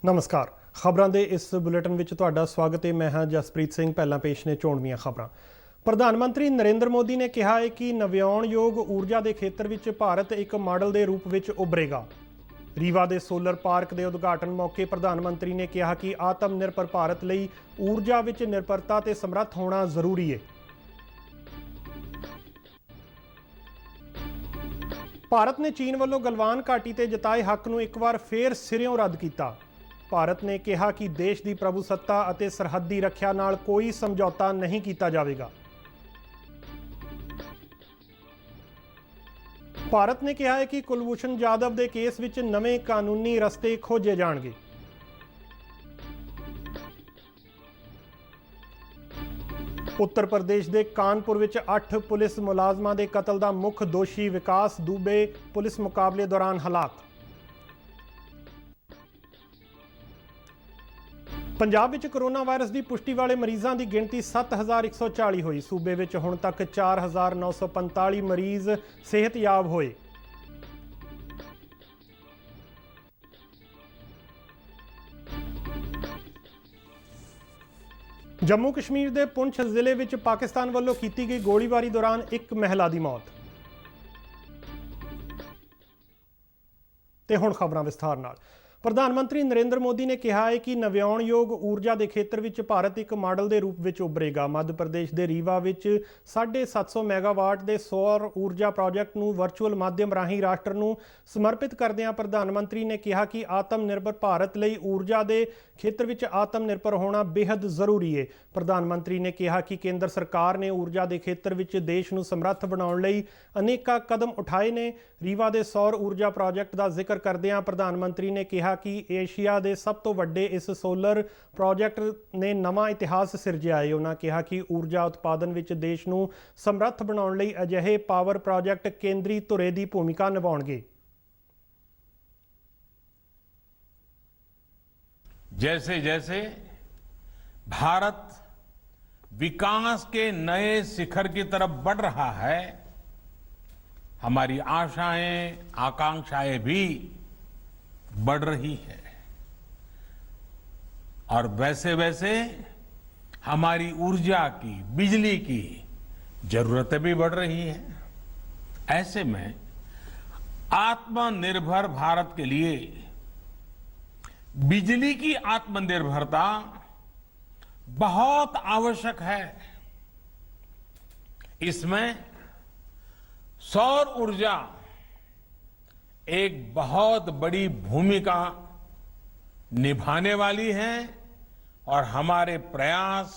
नमस्कार। खबरों के इस बुलेटिन में तुहाडा स्वागत है। मैं हाँ जसप्रीत सिंह। पहला पेश ने चोणवीं खबरां। प्रधानमंत्री नरेंद्र मोदी ने कहा है कि नविआउणयोग ऊर्जा के खेत्र में भारत एक मॉडल के रूप में उभरेगा। रीवा के सोलर पार्क के उद्घाटन मौके प्रधानमंत्री ने कहा कि आत्मनिर्भर भारत लई ऊर्जा में निर्भरता ते समर्थ होना जरूरी है। भारत ने चीन वालों गलवान घाटी ते जताए हक नूं एक बार फिर सिरों रद्द किया। भारत ने कहा कि देश की प्रभुसत्ता और सरहदी रक्षा नाल कोई समझौता नहीं किया जाएगा। भारत ने कहा है कि कुलभूषण जाधव के केस विच नवे कानूनी रस्ते खोजे जाएंगे। उत्तर प्रदेश के कानपुर विच 8 पुलिस मुलाजमां के कतल का मुख दोषी विकास दुबे पुलिस मुकाबले दौरान हलाक। पंजाब विच कोरोना वायरस की पुष्टि वाले मरीजों की गिनती 7140 हुई। सूबे विच हुण तक 4945 मरीज सेहतयाब होए। जम्मू कश्मीर के पुंछ जिले विच पाकिस्तान वालों की गई गोलीबारी दौरान एक महिला की मौत। ते हुण खबरां विस्तार नाल। प्रधानमंत्री नरेंद्र मोदी ने कहा है कि नविआउणयोग ऊर्जा के खेत्र में भारत एक मॉडल के रूप में उभरेगा। मध्य प्रदेश के रीवा में 750 मैगावाट के सौर ऊर्जा प्रोजेक्ट नूं वर्चुअल माध्यम राही राष्ट्र नूं समर्पित करदिआं प्रधानमंत्री ने कहा कि आत्मनिर्भर भारत लई ऊर्जा के खेत्र में आत्मनिर्भर होना बेहद जरूरी है। प्रधानमंत्री ने कहा कि केंद्र सरकार ने ऊर्जा के खेत्र में देश नूं समर्थ बनाउण लई अनेका कदम उठाए ने। रीवा के सौर ऊर्जा प्रोजेक्ट का जिक्र करदिआं प्रधानमंत्री ने कहा कि एशिया के सब तो वड्डे इस सोलर प्रोजेक्ट ने नवा इतिहास सिरजिया है। उन्होंने कहा कि ऊर्जा उत्पादन विच देश नूं समर्थ बनाउण लई अजिहे पावर प्रोजेक्ट केंद्री धुरे की भूमिका निभाउणगे। जैसे जैसे भारत विकास के नए शिखर की तरफ बढ़ रहा है, हमारी आशाएं आकांक्षाएं भी बढ़ रही है और वैसे वैसे हमारी ऊर्जा की, बिजली की जरूरतें भी बढ़ रही हैं। ऐसे में आत्मनिर्भर भारत के लिए बिजली की आत्मनिर्भरता बहुत आवश्यक है। इसमें सौर ऊर्जा एक बहुत बड़ी भूमिका निभाने वाली है और हमारे प्रयास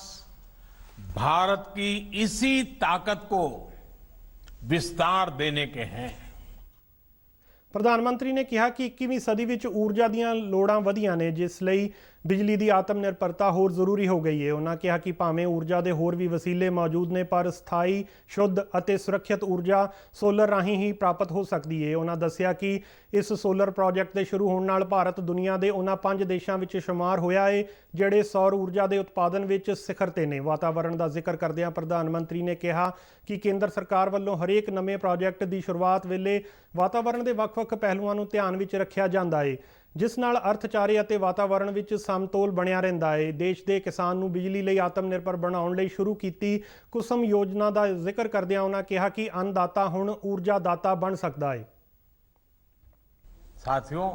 भारत की इसी ताकत को विस्तार देने के हैं। प्रधानमंत्री ने कहा कि 21वीं सदी में ऊर्जा दीयां लोड़ां वधियां ने, जिस लई बिजली की आत्मनिर्भरता होर जरूरी हो गई है। उन्होंने कहा कि भावें ऊर्जा के होर भी वसीले मौजूद ने, पर स्थाई शुद्ध और सुरक्षित ऊर्जा सोलर राही ही प्राप्त हो सकती है। उन्होंने दस्सिया कि इस सोलर प्रोजेक्ट के शुरू होने नाल भारत दुनिया के उन्हां 5 देशों में शुमार होया है जिहड़े सौर ऊर्जा के उत्पादन में सिखर ते ने। वातावरण का जिक्र करदिआं प्रधानमंत्री ने कहा कि केंद्र सरकार वालों हरेक नवे प्रोजेक्ट की शुरुआत वेले वातावरण के वख-वख पहलुआं नूं ध्यान विच रखिया जांदा है, जिस नाल अर्थचारे ਅਤੇ वातावरण विच समतोल बनिया रहिंदा है। देश के किसान नूं बिजली लई आत्मनिर्भर बनाउण लई शुरू कीती कुसुम योजना का जिक्र करदिआं उन्होंने कहा कि अन्नदाता हुण ऊर्जा दाता बन सकता है। साथियों,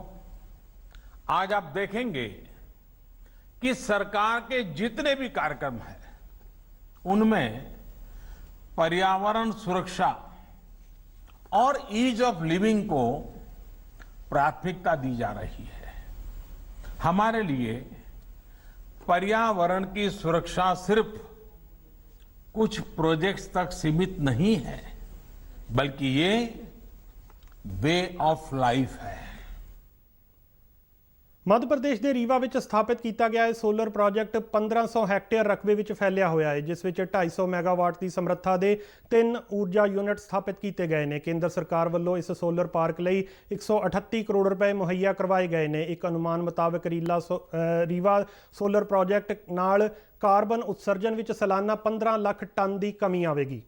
आज आप देखेंगे कि सरकार के जितने भी कार्यक्रम हैं उनमें पर्यावरण सुरक्षा और ईज ऑफ लिविंग को प्राथमिकता दी जा रही है। हमारे लिए पर्यावरण की सुरक्षा सिर्फ कुछ प्रोजेक्ट्स तक सीमित नहीं है, बल्कि ये वे ऑफ लाइफ है। मध्य प्रदेश के रीवा में स्थापित किया गया सोलर प्रोजेक्ट 1500 हैक्टेयर रकबे में फैलिया होया है, जिस 250 मैगावाट की समर्था के 3 ऊर्जा यूनिट स्थापित किए गए हैं। केंद्र सरकार वालों इस सोलर पार्क लिए 138 करोड़ रुपए मुहैया करवाए गए हैं। एक अनुमान मुताबिक रीवा सोलर प्रोजेक्ट नाल कार्बन उत्सर्जन में सालाना 15 लाख टन की कमी आएगी।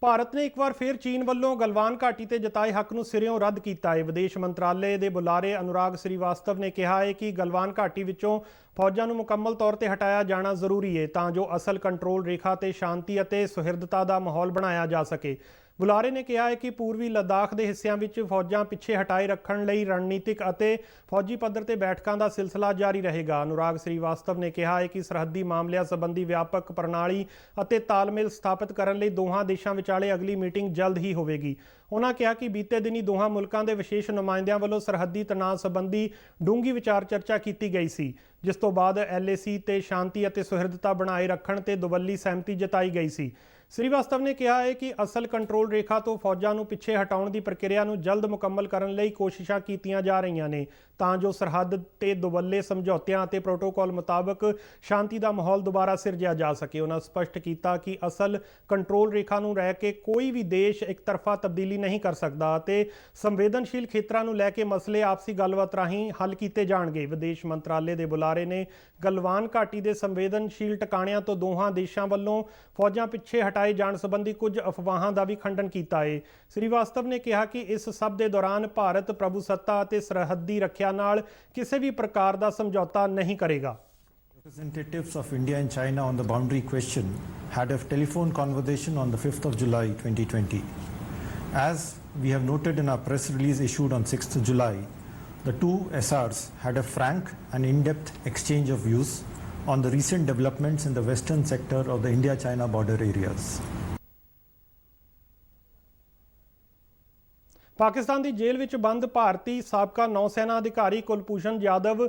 ਭਾਰਤ ਨੇ ਇੱਕ ਵਾਰ ਫਿਰ ਚੀਨ ਵੱਲੋਂ ਗਲਵਾਨ ਘਾਟੀ ਤੇ ਜਤਾਏ ਹੱਕ ਨੂੰ ਸਿਰਿਓਂ ਰੱਦ ਕੀਤਾ ਹੈ। ਵਿਦੇਸ਼ ਮੰਤਰਾਲੇ ਦੇ ਬੁਲਾਰੇ ਅਨੁਰਾਗ ਸ੍ਰੀਵਾਸਤਵ ਨੇ ਕਿਹਾ ਹੈ ਕਿ ਗਲਵਾਨ ਘਾਟੀ ਵਿੱਚੋਂ ਫੌਜਾਂ ਨੂੰ ਮੁਕੰਮਲ ਤੌਰ ਤੇ ਹਟਾਇਆ ਜਾਣਾ ਜ਼ਰੂਰੀ ਹੈ ਤਾਂ ਜੋ ਅਸਲ ਕੰਟਰੋਲ ਰੇਖਾ ਤੇ ਸ਼ਾਂਤੀ ਅਤੇ ਸੁਹਿਰਦਤਾ ਦਾ ਮਾਹੌਲ ਬਣਾਇਆ ਜਾ ਸਕੇ। ਬੁਲਾਰੇ ਨੇ ਕਿਹਾ ਹੈ ਕਿ ਪੂਰਬੀ ਲੱਦਾਖ ਦੇ ਹਿੱਸਿਆਂ ਵਿੱਚ ਫੌਜਾਂ ਪਿੱਛੇ ਹਟਾਏ ਰੱਖਣ ਲਈ ਰਣਨੀਤਿਕ ਅਤੇ ਫੌਜੀ ਪੱਧਰ ਤੇ ਬੈਠਕਾਂ ਦਾ ਸਿਲਸਿਲਾ ਜਾਰੀ ਰਹੇਗਾ। ਅਨੁਰਾਗ ਸ੍ਰੀਵਾਸਤਵ ਨੇ ਕਿਹਾ ਹੈ ਕਿ ਸਰਹੱਦੀ ਮਾਮਲਿਆਂ ਸੰਬੰਧੀ ਵਿਆਪਕ ਪ੍ਰਣਾਲੀ ਅਤੇ ਤਾਲਮੇਲ ਸਥਾਪਿਤ ਕਰਨ ਲਈ ਦੋਹਾਂ ਦੇਸ਼ਾਂ ਵਿਚਾਲੇ ਅਗਲੀ ਮੀਟਿੰਗ ਜਲਦ ਹੀ ਹੋਵੇਗੀ। ਉਹਨਾਂ ਕਿਹਾ ਕਿ ਬੀਤੇ ਦਿਨੀ ਦੋਹਾਂ ਮੁਲਕਾਂ ਦੇ ਵਿਸ਼ੇਸ਼ ਨੁਮਾਇੰਦਿਆਂ ਵੱਲੋਂ ਸਰਹੱਦੀ ਤਣਾਅ ਸੰਬੰਧੀ ਡੂੰਘੀ ਵਿਚਾਰ ਚਰਚਾ ਕੀਤੀ ਗਈ ਸੀ, ਜਿਸ ਤੋਂ ਬਾਅਦ LAC ਤੇ ਸ਼ਾਂਤੀ ਅਤੇ ਸੁਹਿਰਦਤਾ ਬਣਾਏ ਰੱਖਣ ਤੇ ਦੁਵੱਲੀ ਸਹਿਮਤੀ ਜਤਾਈ ਗਈ ਸੀ। ਸ੍ਰੀਵਾਸਤਵ ਨੇ ਕਿਹਾ ਹੈ ਕਿ ਅਸਲ ਕੰਟਰੋਲ ਰੇਖਾ ਤੋਂ ਫੌਜਾਂ ਨੂੰ ਪਿੱਛੇ ਹਟਾਉਣ ਦੀ ਪ੍ਰਕਿਰਿਆ ਨੂੰ ਜਲਦ ਮੁਕੰਮਲ ਕਰਨ ਲਈ ਕੋਸ਼ਿਸ਼ਾਂ ਕੀਤੀਆਂ ਜਾ ਰਹੀਆਂ ਨੇ ਤਾਂ ਜੋ ਸਰਹੱਦ ਤੇ ਦੁਵੱਲੇ ਸਮਝੌਤਿਆਂ ਅਤੇ ਪ੍ਰੋਟੋਕਾਲ ਮੁਤਾਬਕ ਸ਼ਾਂਤੀ ਦਾ ਮਾਹੌਲ ਦੁਬਾਰਾ ਸਿਰਜਿਆ ਜਾ ਸਕੇ। ਉਹਨਾਂ ਸਪਸ਼ਟ ਕੀਤਾ ਕਿ ਅਸਲ ਕੰਟਰੋਲ ਰੇਖਾ ਨੂੰ ਰਹਿ ਕੇ ਕੋਈ ਵੀ ਦੇਸ਼ ਇੱਕ ਤਰਫਾ ਤਬਦੀਲੀ ਨਹੀਂ ਕਰ ਸਕਦਾ ਅਤੇ ਸੰਵੇਦਨਸ਼ੀਲ ਖੇਤਰਾਂ ਨੂੰ ਲੈ ਕੇ ਮਸਲੇ ਆਪਸੀ ਗੱਲਬਾਤ ਰਾਹੀਂ ਹੱਲ ਕੀਤੇ ਜਾਣਗੇ। ਵਿਦੇਸ਼ ਮੰਤਰਾਲੇ ਦੇ ਬੁਲਾਰੇ ਨੇ ਗਲਵਾਨ ਘਾਟੀ ਦੇ ਸੰਵੇਦਨਸ਼ੀਲ ਟਿਕਾਣਿਆਂ ਤੋਂ ਦੋਹਾਂ ਦੇਸ਼ਾਂ ਵੱਲੋਂ ਫੌਜਾਂ ਪਿੱਛੇ ਹਟਾਏ ਜਾਣ ਸੰਬੰਧੀ ਕੁਝ ਅਫਵਾਹਾਂ ਦਾ ਵੀ ਖੰਡਨ ਕੀਤਾ ਹੈ। ਸ੍ਰੀਵਾਸਤਵ ਨੇ ਕਿਹਾ ਕਿ ਇਸ ਸਭ ਦੇ ਦੌਰਾਨ ਭਾਰਤ ਪ੍ਰਭੂਸੱਤਾ ਅਤੇ ਸਰਹੱਦੀ ਰੱਖਿਆ ਨਾਲ ਕਿਸੇ ਵੀ ਪ੍ਰਕਾਰ ਦਾ ਸਮਝੌਤਾ ਨਹੀਂ ਕਰੇਗਾ। Representatives of India and China on the boundary question had a telephone conversation on the 5th of July 2020. As we have noted in our press release issued on 6th of July, the two SRs had a frank and in-depth exchange of views on the recent developments in the western sector of the India-China border areas. Pakistan ਦੀ ਜੇਲ੍ਹ ਵਿੱਚ ਬੰਦ ਭਾਰਤੀ ਸਾਬਕਾ ਨੌਸੈਨਾ ਅਧਿਕਾਰੀ ਕੁਲਭੂਸ਼ਣ ਜਾਧਵ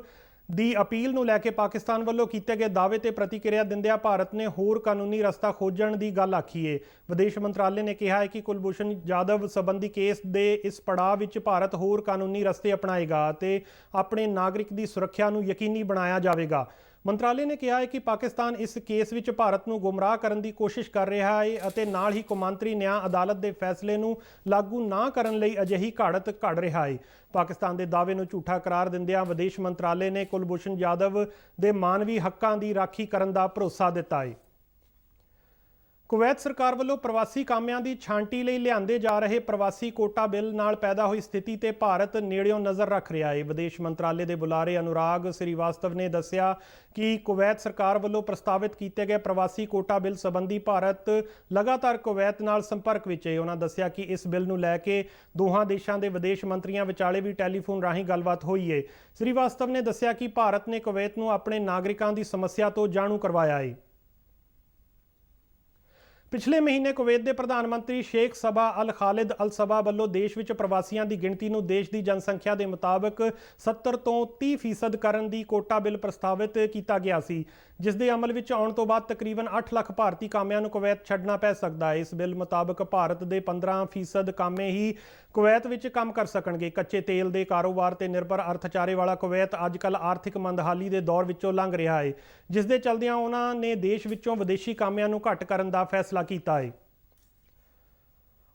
ਦੀ appeal ਨੂੰ ਲੈ ਕੇ ਪਾਕਿਸਤਾਨ ਵੱਲੋਂ ਕੀਤੇ ਗਏ ਦਾਅਵੇ ਤੇ ਪ੍ਰਤੀਕਿਰਿਆ ਦਿੰਦਿਆਂ ਭਾਰਤ ਨੇ ਹੋਰ ਕਾਨੂੰਨੀ ਰਸਤਾ ਖੋਜਣ ਦੀ ਗੱਲ ਆਖੀ ਹੈ। ਵਿਦੇਸ਼ ਮੰਤਰਾਲੇ ਨੇ ਕਿਹਾ ਹੈ ਕਿ ਕੁਲਭੂਸ਼ਣ ਜਾਧਵ ਸੰਬੰਧੀ ਕੇਸ ਦੇ ਇਸ ਪੜਾਅ ਵਿੱਚ ਭਾਰਤ ਹੋਰ ਕਾਨੂੰਨੀ ਰਸਤੇ ਅਪਣਾਏਗਾ ਅਤੇ ਆਪਣੇ ਨਾਗਰਿਕ ਦੀ ਸੁਰੱਖਿਆ ਨੂੰ ਯਕੀਨੀ ਬਣਾਇਆ ਜਾਵੇਗਾ। ਮੰਤਰਾਲੇ ਨੇ ਕਿਹਾ ਹੈ ਕਿ ਪਾਕਿਸਤਾਨ ਇਸ ਕੇਸ ਵਿੱਚ ਭਾਰਤ ਨੂੰ ਗੁੰਮਰਾਹ ਕਰਨ ਦੀ ਕੋਸ਼ਿਸ਼ ਕਰ ਰਿਹਾ ਹੈ ਅਤੇ ਨਾਲ ਹੀ ਕੌਮਾਂਤਰੀ ਨਿਆਂ ਅਦਾਲਤ ਦੇ ਫੈਸਲੇ ਨੂੰ ਲਾਗੂ ਨਾ ਕਰਨ ਲਈ ਅਜਿਹੀ ਘਾੜਤ ਘੜ ਰਿਹਾ ਹੈ। ਪਾਕਿਸਤਾਨ ਦੇ ਦਾਅਵੇ ਨੂੰ ਝੂਠਾ ਕਰਾਰ ਦਿੰਦਿਆਂ ਵਿਦੇਸ਼ ਮੰਤਰਾਲੇ ਨੇ ਕੁਲਭੂਸ਼ਣ ਜਾਧਵ ਦੇ ਮਾਨਵੀ ਹੱਕਾਂ ਦੀ ਰਾਖੀ ਕਰਨ ਦਾ ਭਰੋਸਾ ਦਿੱਤਾ ਹੈ। ਕੁਵੈਤ ਸਰਕਾਰ ਵੱਲੋਂ ਪ੍ਰਵਾਸੀ ਕਾਮਿਆਂ ਦੀ ਛਾਂਟੀ ਲਈ ਲਿਆਂਦੇ ਜਾ ਰਹੇ ਪ੍ਰਵਾਸੀ ਕੋਟਾ ਬਿੱਲ ਨਾਲ ਪੈਦਾ ਹੋਈ ਸਥਿਤੀ ਤੇ ਭਾਰਤ ਨੇੜਿਓਂ ਨਜ਼ਰ ਰੱਖ ਰਿਹਾ ਹੈ। ਵਿਦੇਸ਼ ਮੰਤਰਾਲੇ ਦੇ ਬੁਲਾਰੇ ਅਨੁਰਾਗ ਸ੍ਰੀਵਾਸਤਵ ਨੇ ਦੱਸਿਆ ਕਿ ਕੁਵੈਤ ਸਰਕਾਰ ਵੱਲੋਂ ਪ੍ਰਸਤਾਵਿਤ ਕੀਤੇ ਗਏ ਪ੍ਰਵਾਸੀ ਕੋਟਾ ਬਿੱਲ ਸੰਬੰਧੀ ਭਾਰਤ ਲਗਾਤਾਰ ਕੁਵੈਤ ਨਾਲ ਸੰਪਰਕ ਵਿੱਚ ਹੈ। ਉਹਨਾਂ ਦੱਸਿਆ ਕਿ ਇਸ ਬਿੱਲ ਨੂੰ ਲੈ ਕੇ ਦੋਹਾਂ ਦੇਸ਼ਾਂ ਦੇ ਵਿਦੇਸ਼ ਮੰਤਰੀਆਂ ਵਿਚਾਲੇ ਵੀ ਟੈਲੀਫੋਨ ਰਾਹੀਂ ਗੱਲਬਾਤ ਹੋਈ ਹੈ। ਸ੍ਰੀਵਾਸਤਵ ਨੇ ਦੱਸਿਆ ਕਿ ਭਾਰਤ ਨੇ ਕੁਵੈਤ ਨੂੰ ਆਪਣੇ ਨਾਗਰਿਕਾਂ ਦੀ ਸਮੱਸਿਆ ਤੋਂ ਜਾਣੂ ਕਰਵਾਇਆ ਹੈ। ਪਿਛਲੇ ਮਹੀਨੇ ਕੁਵੈਤ ਦੇ ਪ੍ਰਧਾਨ ਮੰਤਰੀ ਸ਼ੇਖ ਸਬਾ ਅਲ ਖਾਲਿਦ ਅਲ ਸਬਾ ਵੱਲੋਂ ਦੇਸ਼ ਵਿੱਚ ਪ੍ਰਵਾਸੀਆਂ ਦੀ ਗਿਣਤੀ ਨੂੰ ਦੇਸ਼ ਦੀ ਜਨਸੰਖਿਆ ਦੇ ਮੁਤਾਬਕ 70 ਤੋਂ 30% ਕਰਨ ਦੀ ਕੋਟਾ ਬਿੱਲ ਪ੍ਰਸਤਾਵਿਤ ਕੀਤਾ ਗਿਆ ਸੀ, ਜਿਸ ਦੇ ਅਮਲ ਵਿੱਚ ਆਉਣ ਤੋਂ ਬਾਅਦ ਤਕਰੀਬਨ 8 ਲੱਖ ਭਾਰਤੀ ਕਾਮਿਆਂ ਨੂੰ ਕੁਵੈਤ ਛੱਡਣਾ ਪੈ ਸਕਦਾ ਹੈ। ਇਸ ਬਿੱਲ ਮੁਤਾਬਕ ਭਾਰਤ ਦੇ 15% ਕਾਮੇ ਹੀ ਕੁਵੈਤ ਵਿੱਚ ਕੰਮ ਕਰ ਸਕਣਗੇ। ਕੱਚੇ ਤੇਲ ਦੇ ਕਾਰੋਬਾਰ ਤੇ ਨਿਰਭਰ ਅਰਥਚਾਰੇ ਵਾਲਾ ਕੁਵੈਤ ਅੱਜ-ਕੱਲ੍ਹ ਆਰਥਿਕ ਮੰਦਹਾਲੀ ਦੇ ਦੌਰ ਵਿੱਚੋਂ ਲੰਘ ਰਿਹਾ ਹੈ, ਜਿਸ ਦੇ ਚਲਦਿਆਂ ਉਹਨਾਂ ਨੇ ਦੇਸ਼ ਵਿੱਚੋਂ ਵਿਦੇਸ਼ੀ ਕਾਮਿਆਂ ਨੂੰ ਘੱਟ ਕਰਨ ਦਾ ਫੈਸਲਾ ਕੀਤਾ ਹੈ।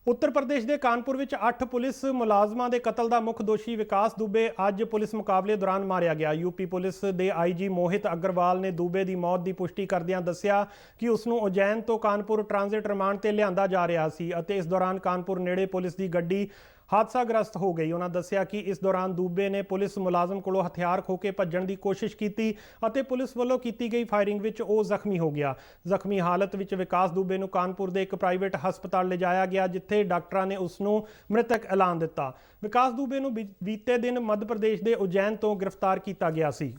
ਉੱਤਰ ਪ੍ਰਦੇਸ਼ ਦੇ ਕਾਨਪੁਰ ਵਿੱਚ 8 ਪੁਲਿਸ ਮੁਲਾਜ਼ਮਾਂ ਦੇ ਕਤਲ ਦਾ ਮੁੱਖ ਦੋਸ਼ੀ ਵਿਕਾਸ ਦੁਬੇ ਅੱਜ ਪੁਲਿਸ ਮੁਕਾਬਲੇ ਦੌਰਾਨ ਮਾਰਿਆ ਗਿਆ। ਯੂਪੀ ਪੁਲਿਸ ਦੇ IG ਮੋਹਿਤ ਅਗਰਵਾਲ ਨੇ ਦੁਬੇ ਦੀ ਮੌਤ ਦੀ ਪੁਸ਼ਟੀ ਕਰਦਿਆਂ ਦੱਸਿਆ ਕਿ ਉਸ ਨੂੰ ਉਜੈਨ ਤੋਂ ਕਾਨਪੁਰ ਟ੍ਰਾਂਜ਼ਿਟ ਰਿਮਾਂਡ ਤੇ ਲਿਆਂਦਾ ਜਾ ਰਿਹਾ ਸੀ ਅਤੇ ਇਸ ਦੌਰਾਨ ਕਾਨਪੁਰ ਨੇੜੇ ਪੁਲਿਸ ਦੀ ਗੱਡੀ ਹਾਦਸਾਗ੍ਰਸਤ ਹੋ ਗਈ। ਉਹਨਾਂ ਦੱਸਿਆ ਕਿ ਇਸ ਦੌਰਾਨ ਦੁਬੇ ਨੇ ਪੁਲਿਸ ਮੁਲਾਜ਼ਮ ਕੋਲੋਂ ਹਥਿਆਰ ਖੋਹ ਕੇ ਭੱਜਣ ਦੀ ਕੋਸ਼ਿਸ਼ ਕੀਤੀ ਅਤੇ ਪੁਲਿਸ ਵੱਲੋਂ ਕੀਤੀ ਗਈ ਫਾਇਰਿੰਗ ਵਿੱਚ ਉਹ ਜ਼ਖਮੀ ਹੋ ਗਿਆ। ਜ਼ਖਮੀ ਹਾਲਤ ਵਿੱਚ ਵਿਕਾਸ ਦੁਬੇ ਨੂੰ ਕਾਨਪੁਰ ਦੇ ਇੱਕ ਪ੍ਰਾਈਵੇਟ ਹਸਪਤਾਲ ਲਿਜਾਇਆ ਗਿਆ, ਜਿੱਥੇ ਡਾਕਟਰਾਂ ਨੇ ਉਸ ਨੂੰ ਮ੍ਰਿਤਕ ਐਲਾਨ ਦਿੱਤਾ। ਵਿਕਾਸ ਦੁਬੇ ਨੂੰ ਬੀਤੇ ਦਿਨ ਮੱਧ ਪ੍ਰਦੇਸ਼ ਦੇ ਉਜੈਨ ਤੋਂ ਗ੍ਰਿਫਤਾਰ ਕੀਤਾ ਗਿਆ ਸੀ।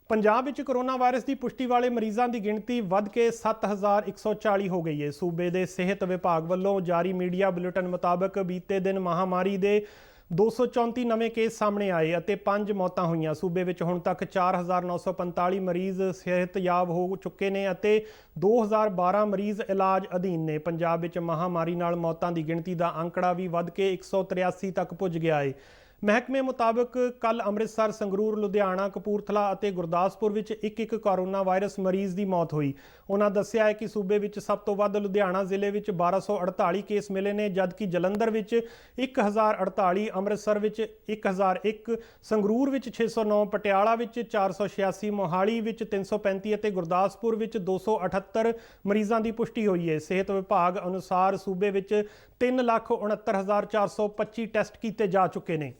ਪੰਜਾਬ ਵਿੱਚ ਕੋਰੋਨਾ ਵਾਇਰਸ ਦੀ ਪੁਸ਼ਟੀ ਵਾਲੇ ਮਰੀਜ਼ਾਂ ਦੀ ਗਿਣਤੀ ਵੱਧ ਕੇ 7140 ਹੋ ਗਈ ਹੈ। ਸੂਬੇ ਦੇ ਸਿਹਤ ਵਿਭਾਗ ਵੱਲੋਂ ਜਾਰੀ ਮੀਡੀਆ ਬੁਲੇਟਿਨ ਮੁਤਾਬਕ ਬੀਤੇ ਦਿਨ ਮਹਾਮਾਰੀ ਦੇ 234 ਨਵੇਂ ਕੇਸ ਸਾਹਮਣੇ ਆਏ ਅਤੇ 5 ਮੌਤਾਂ ਹੋਈਆਂ। ਸੂਬੇ ਵਿੱਚ ਹੁਣ ਤੱਕ 4945 ਮਰੀਜ਼ ਸਿਹਤਯਾਬ ਹੋ ਚੁੱਕੇ ਨੇ ਅਤੇ 2012 ਮਰੀਜ਼ ਇਲਾਜ ਅਧੀਨ ਨੇ। ਪੰਜਾਬ ਵਿੱਚ ਮਹਾਮਾਰੀ ਨਾਲ ਮੌਤਾਂ ਦੀ ਗਿਣਤੀ ਦਾ ਅੰਕੜਾ ਵੀ ਵੱਧ ਕੇ 183 ਤੱਕ ਪੁੱਜ ਗਿਆ ਹੈ। ਮਹਿਕਮੇ ਮੁਤਾਬਕ ਕੱਲ ਅੰਮ੍ਰਿਤਸਰ, ਸੰਗਰੂਰ, ਲੁਧਿਆਣਾ, ਕਪੂਰਥਲਾ ਅਤੇ ਗੁਰਦਾਸਪੁਰ ਵਿੱਚ ਇੱਕ ਕੋਰੋਨਾ ਵਾਇਰਸ ਮਰੀਜ਼ ਦੀ ਮੌਤ ਹੋਈ। ਉਹਨਾਂ ਦੱਸਿਆ ਹੈ ਕਿ ਸੂਬੇ ਵਿੱਚ ਸਭ ਤੋਂ ਵੱਧ ਲੁਧਿਆਣਾ ਜ਼ਿਲ੍ਹੇ ਵਿੱਚ 1248 ਕੇਸ ਮਿਲੇ ਨੇ, ਜਦਕਿ ਜਲੰਧਰ ਵਿੱਚ 1048, ਅੰਮ੍ਰਿਤਸਰ ਵਿੱਚ 1001, ਸੰਗਰੂਰ ਵਿੱਚ 609, ਪਟਿਆਲਾ ਵਿੱਚ 486, ਮੋਹਾਲੀ ਵਿੱਚ 335 ਅਤੇ ਗੁਰਦਾਸਪੁਰ ਵਿੱਚ 278 ਮਰੀਜ਼ਾਂ ਦੀ ਪੁਸ਼ਟੀ ਹੋਈ ਹੈ। ਸਿਹਤ ਵਿਭਾਗ ਅਨੁਸਾਰ ਸੂਬੇ ਵਿੱਚ 3,69,425 ਟੈਸਟ ਕੀਤੇ ਜਾ ਚੁੱਕੇ ਨੇ।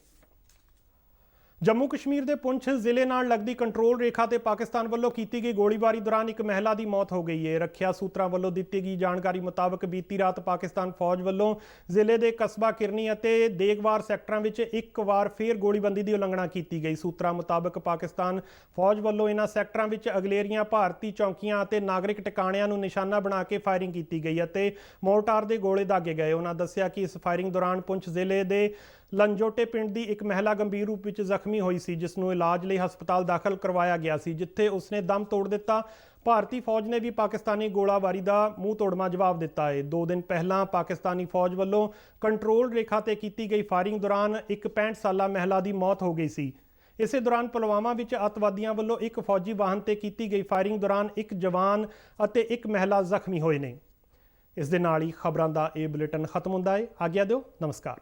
ਜੰਮੂ ਕਸ਼ਮੀਰ ਦੇ ਪੁੰਛ ਜ਼ਿਲ੍ਹੇ ਨਾਲ ਲੱਗਦੀ ਕੰਟਰੋਲ ਰੇਖਾ ਤੇ ਪਾਕਿਸਤਾਨ ਵੱਲੋਂ ਕੀਤੀ ਗਈ ਗੋਲੀਬਾਰੀ ਦੌਰਾਨ ਇੱਕ ਮਹਿਲਾ ਦੀ ਮੌਤ ਹੋ ਗਈ ਹੈ। ਰੱਖਿਆ ਸੂਤਰਾਂ ਵੱਲੋਂ ਦਿੱਤੀ ਗਈ ਜਾਣਕਾਰੀ ਮੁਤਾਬਕ ਬੀਤੀ ਰਾਤ ਪਾਕਿਸਤਾਨ ਫੌਜ ਵੱਲੋਂ ਜ਼ਿਲ੍ਹੇ ਦੇ ਕਸਬਾ ਕਿਰਨੀ ਅਤੇ ਦੇਗਵਾਰ ਸੈਕਟਰਾਂ ਵਿੱਚ ਇੱਕ ਵਾਰ ਫੇਰ ਗੋਲੀਬੰਦੀ ਦੀ ਉਲੰਘਣਾ ਕੀਤੀ ਗਈ। ਸੂਤਰਾਂ ਮੁਤਾਬਕ ਪਾਕਿਸਤਾਨ ਫੌਜ ਵੱਲੋਂ ਇਹਨਾਂ ਸੈਕਟਰਾਂ ਵਿੱਚ ਅਗਲੇਰੀਆਂ, ਭਾਰਤੀ ਚੌਕੀਆਂ ਅਤੇ ਨਾਗਰਿਕ ਟਿਕਾਣਿਆਂ ਨੂੰ ਨਿਸ਼ਾਨਾ ਬਣਾ ਕੇ ਫਾਇਰਿੰਗ ਕੀਤੀ ਗਈ ਅਤੇ ਮੋਰਟਾਰ ਦੇ ਗੋਲੇ ਦਾਗੇ ਗਏ। ਉਹਨਾਂ ਦੱਸਿਆ ਕਿ ਇਸ ਫਾਇਰਿੰਗ ਦੌਰਾਨ ਪੁੰਛ ਜ਼ਿਲ੍ਹੇ ਦੇ ਲੰਜੋਟੇ ਪਿੰਡ ਦੀ ਇੱਕ ਮਹਿਲਾ ਗੰਭੀਰ ਰੂਪ ਵਿੱਚ ਜ਼ਖਮੀ ਹੋਈ ਸੀ, ਜਿਸ ਨੂੰ ਇਲਾਜ ਲਈ ਹਸਪਤਾਲ ਦਾਖਲ ਕਰਵਾਇਆ ਗਿਆ ਸੀ, ਜਿੱਥੇ ਉਸਨੇ ਦਮ ਤੋੜ ਦਿੱਤਾ। ਭਾਰਤੀ ਫੌਜ ਨੇ ਵੀ ਪਾਕਿਸਤਾਨੀ ਗੋਲਾਬਾਰੀ ਦਾ ਮੂੰਹ ਤੋੜਵਾਂ ਜਵਾਬ ਦਿੱਤਾ ਹੈ। 2 ਦਿਨ ਪਹਿਲਾਂ ਪਾਕਿਸਤਾਨੀ ਫੌਜ ਵੱਲੋਂ ਕੰਟਰੋਲ ਰੇਖਾ ਤੇ ਕੀਤੀ ਗਈ ਫਾਇਰਿੰਗ ਦੌਰਾਨ ਇੱਕ 65 ਸਾਲਾ ਮਹਿਲਾ ਦੀ ਮੌਤ ਹੋ ਗਈ ਸੀ। ਇਸੇ ਦੌਰਾਨ ਪੁਲਵਾਮਾ ਵਿੱਚ ਅੱਤਵਾਦੀਆਂ ਵੱਲੋਂ ਇੱਕ ਫੌਜੀ ਵਾਹਨ ਤੇ ਕੀਤੀ ਗਈ ਫਾਇਰਿੰਗ ਦੌਰਾਨ ਇੱਕ ਜਵਾਨ ਅਤੇ ਇੱਕ ਮਹਿਲਾ ਜ਼ਖਮੀ ਹੋਏ ਨੇ। ਇਸ ਦੇ ਨਾਲ ਹੀ ਖਬਰਾਂ ਦਾ ਇਹ ਬੁਲੇਟਿਨ ਖਤਮ ਹੁੰਦਾ ਹੈ। ਆਗਿਆ ਦਿਓ, ਨਮਸਕਾਰ।